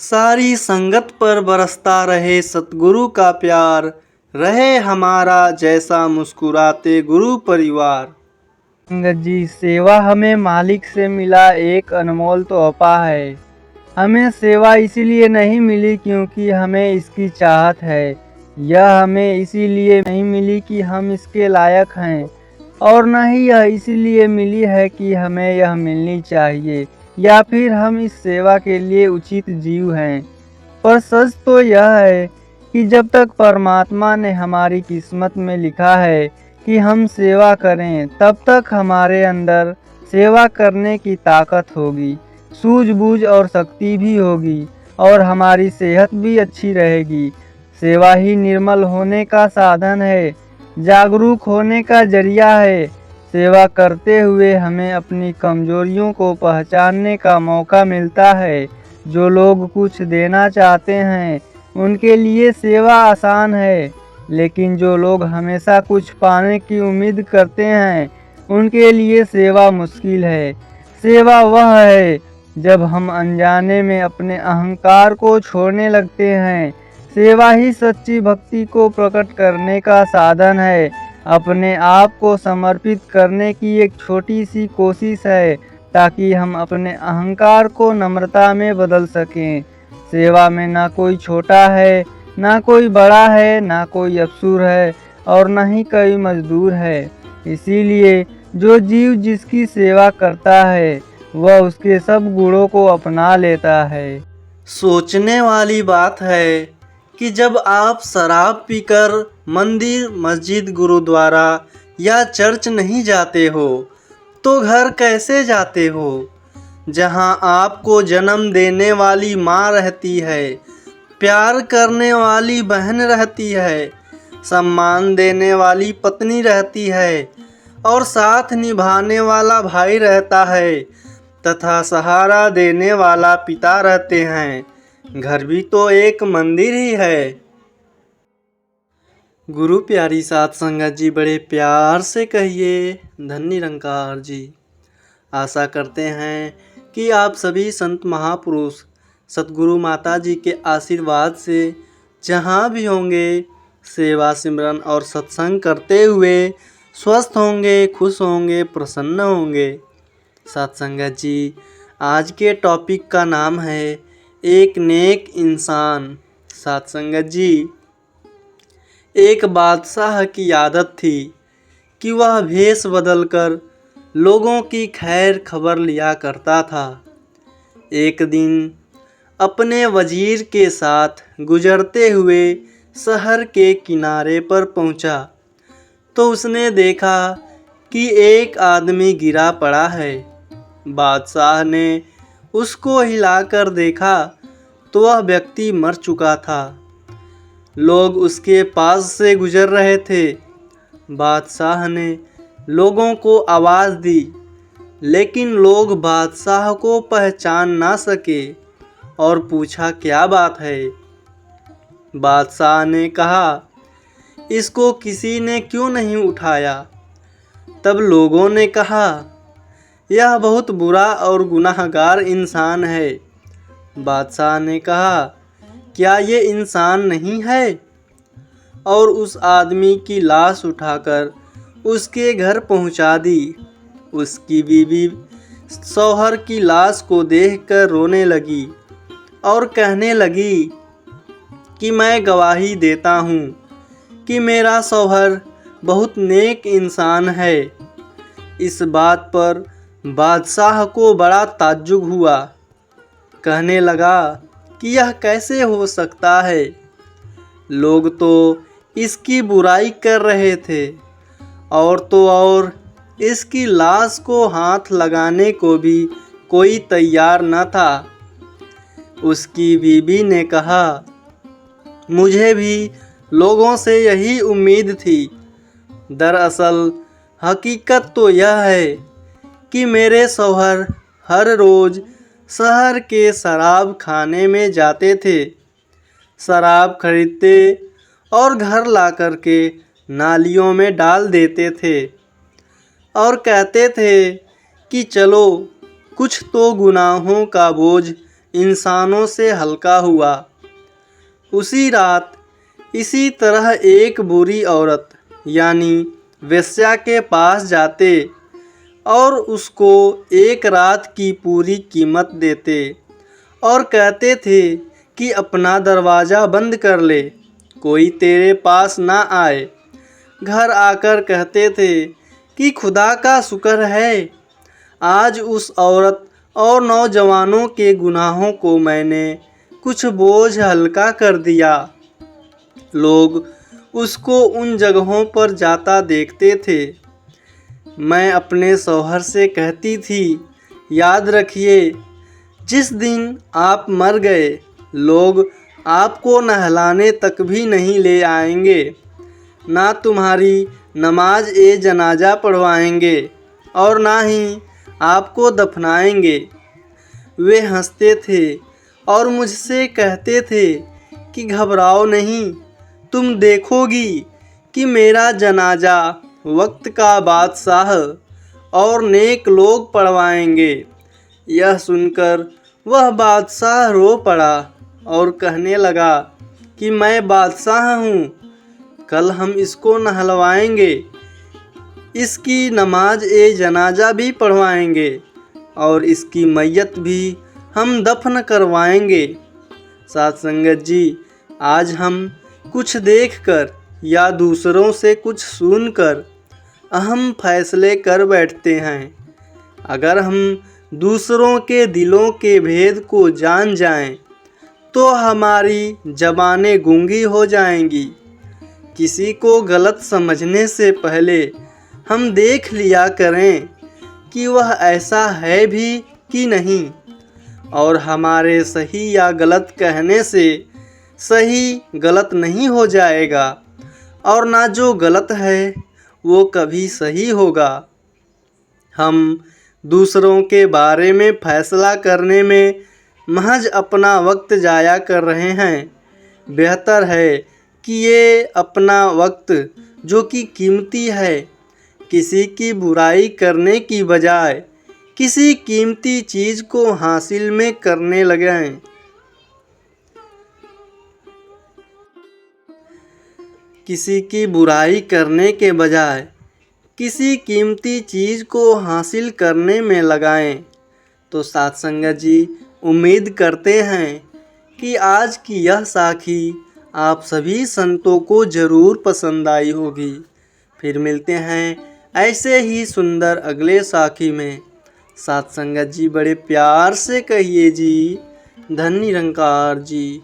सारी संगत पर बरसता रहे सतगुरु का प्यार, रहे हमारा जैसा मुस्कुराते गुरु परिवार। संगत जी, सेवा हमें मालिक से मिला एक अनमोल तोहफा है। हमें सेवा इसीलिए नहीं मिली क्योंकि हमें इसकी चाहत है। यह हमें इसीलिए नहीं मिली कि हम इसके लायक हैं, और न ही यह इसीलिए मिली है कि हमें यह मिलनी चाहिए या फिर हम इस सेवा के लिए उचित जीव हैं। पर सच तो यह है कि जब तक परमात्मा ने हमारी किस्मत में लिखा है कि हम सेवा करें, तब तक हमारे अंदर सेवा करने की ताकत होगी, सूझबूझ और शक्ति भी होगी, और हमारी सेहत भी अच्छी रहेगी। सेवा ही निर्मल होने का साधन है, जागरूक होने का जरिया है। सेवा करते हुए हमें अपनी कमजोरियों को पहचानने का मौका मिलता है। जो लोग कुछ देना चाहते हैं उनके लिए सेवा आसान है, लेकिन जो लोग हमेशा कुछ पाने की उम्मीद करते हैं उनके लिए सेवा मुश्किल है। सेवा वह है जब हम अनजाने में अपने अहंकार को छोड़ने लगते हैं। सेवा ही सच्ची भक्ति को प्रकट करने का साधन है, अपने आप को समर्पित करने की एक छोटी सी कोशिश है ताकि हम अपने अहंकार को नम्रता में बदल सकें। सेवा में ना कोई छोटा है, ना कोई बड़ा है, ना कोई अफसर है और ना ही कोई मजदूर है। इसीलिए जो जीव जिसकी सेवा करता है वह उसके सब गुणों को अपना लेता है। सोचने वाली बात है कि जब आप शराब पीकर मंदिर, मस्जिद, गुरुद्वारा या चर्च नहीं जाते हो तो घर कैसे जाते हो, जहां आपको जन्म देने वाली माँ रहती है, प्यार करने वाली बहन रहती है, सम्मान देने वाली पत्नी रहती है और साथ निभाने वाला भाई रहता है तथा सहारा देने वाला पिता रहते हैं। घर भी तो एक मंदिर ही है। गुरु प्यारी साथ संगत जी, बड़े प्यार से कहिए धन निरंकार जी। आशा करते हैं कि आप सभी संत महापुरुष सतगुरु माता जी के आशीर्वाद से जहाँ भी होंगे सेवा सिमरन और सत्संग करते हुए स्वस्थ होंगे, खुश होंगे, प्रसन्न होंगे। साथ संगत जी, आज के टॉपिक का नाम है एक नेक इंसान। साथ संगत जी, एक बादशाह की आदत थी कि वह भेष बदलकर लोगों की खैर खबर लिया करता था। एक दिन अपने वजीर के साथ गुजरते हुए शहर के किनारे पर पहुंचा तो उसने देखा कि एक आदमी गिरा पड़ा है। बादशाह ने उसको हिलाकर देखा तो वह व्यक्ति मर चुका था। लोग उसके पास से गुजर रहे थे। बादशाह ने लोगों को आवाज़ दी, लेकिन लोग बादशाह को पहचान ना सके और पूछा क्या बात है। बादशाह ने कहा, इसको किसी ने क्यों नहीं उठाया। तब लोगों ने कहा, यह बहुत बुरा और गुनाहगार इंसान है। बादशाह ने कहा, क्या ये इंसान नहीं है? और उस आदमी की लाश उठाकर उसके घर पहुंचा दी। उसकी बीवी शौहर की लाश को देखकर रोने लगी और कहने लगी कि मैं गवाही देता हूँ कि मेरा शौहर बहुत नेक इंसान है। इस बात पर बादशाह को बड़ा ताज्जुब हुआ। कहने लगा कि यह कैसे हो सकता है। लोग तो इसकी बुराई कर रहे थे और तो और इसकी लाश को हाथ लगाने को भी कोई तैयार न था। उसकी बीबी ने कहा, मुझे भी लोगों से यही उम्मीद थी। दरअसल हकीकत तो यह है कि मेरे शौहर हर रोज़ शहर के शराब खाने में जाते थे, शराब खरीदते और घर ला कर के नालियों में डाल देते थे और कहते थे कि चलो कुछ तो गुनाहों का बोझ इंसानों से हल्का हुआ। उसी रात इसी तरह एक बुरी औरत यानी वेश्या के पास जाते और उसको एक रात की पूरी कीमत देते और कहते थे कि अपना दरवाज़ा बंद कर ले, कोई तेरे पास ना आए। घर आकर कहते थे कि खुदा का शुक्र है, आज उस औरत और नौजवानों के गुनाहों को मैंने कुछ बोझ हल्का कर दिया। लोग उसको उन जगहों पर जाता देखते थे। मैं अपने शौहर से कहती थी, याद रखिए, जिस दिन आप मर गए लोग आपको नहलाने तक भी नहीं ले आएंगे, ना तुम्हारी नमाज ए जनाजा पढ़वाएंगे और ना ही आपको दफनाएंगे। वे हंसते थे और मुझसे कहते थे कि घबराओ नहीं, तुम देखोगी कि मेरा जनाजा वक्त का बादशाह और नेक लोग पढ़वाएंगे। यह सुनकर वह बादशाह रो पड़ा और कहने लगा कि मैं बादशाह हूँ, कल हम इसको नहलवाएंगे, इसकी नमाज ए जनाजा भी पढ़वाएंगे और इसकी मैयत भी हम दफन करवाएंगे। साथ संगत जी, आज हम कुछ देखकर या दूसरों से कुछ सुनकर अहम फैसले कर बैठते हैं। अगर हम दूसरों के दिलों के भेद को जान जाएं, तो हमारी ज़बानें गूंगी हो जाएंगी। किसी को गलत समझने से पहले हम देख लिया करें कि वह ऐसा है भी कि नहीं, और हमारे सही या गलत कहने से सही गलत नहीं हो जाएगा और ना जो गलत है वो कभी सही होगा। हम दूसरों के बारे में फैसला करने में महज अपना वक्त ज़ाया कर रहे हैं। बेहतर है कि ये अपना वक्त, जो कि कीमती है, किसी की बुराई करने की बजाय किसी कीमती चीज़ को हासिल में करने लगें। किसी की बुराई करने के बजाय किसी कीमती चीज़ को हासिल करने में लगाएं। तो साथ संगत जी, उम्मीद करते हैं कि आज की यह साखी आप सभी संतों को ज़रूर पसंद आई होगी। फिर मिलते हैं ऐसे ही सुंदर अगले साखी में। साथ संगत जी, बड़े प्यार से कहिए जी, धन्य निरंकार जी।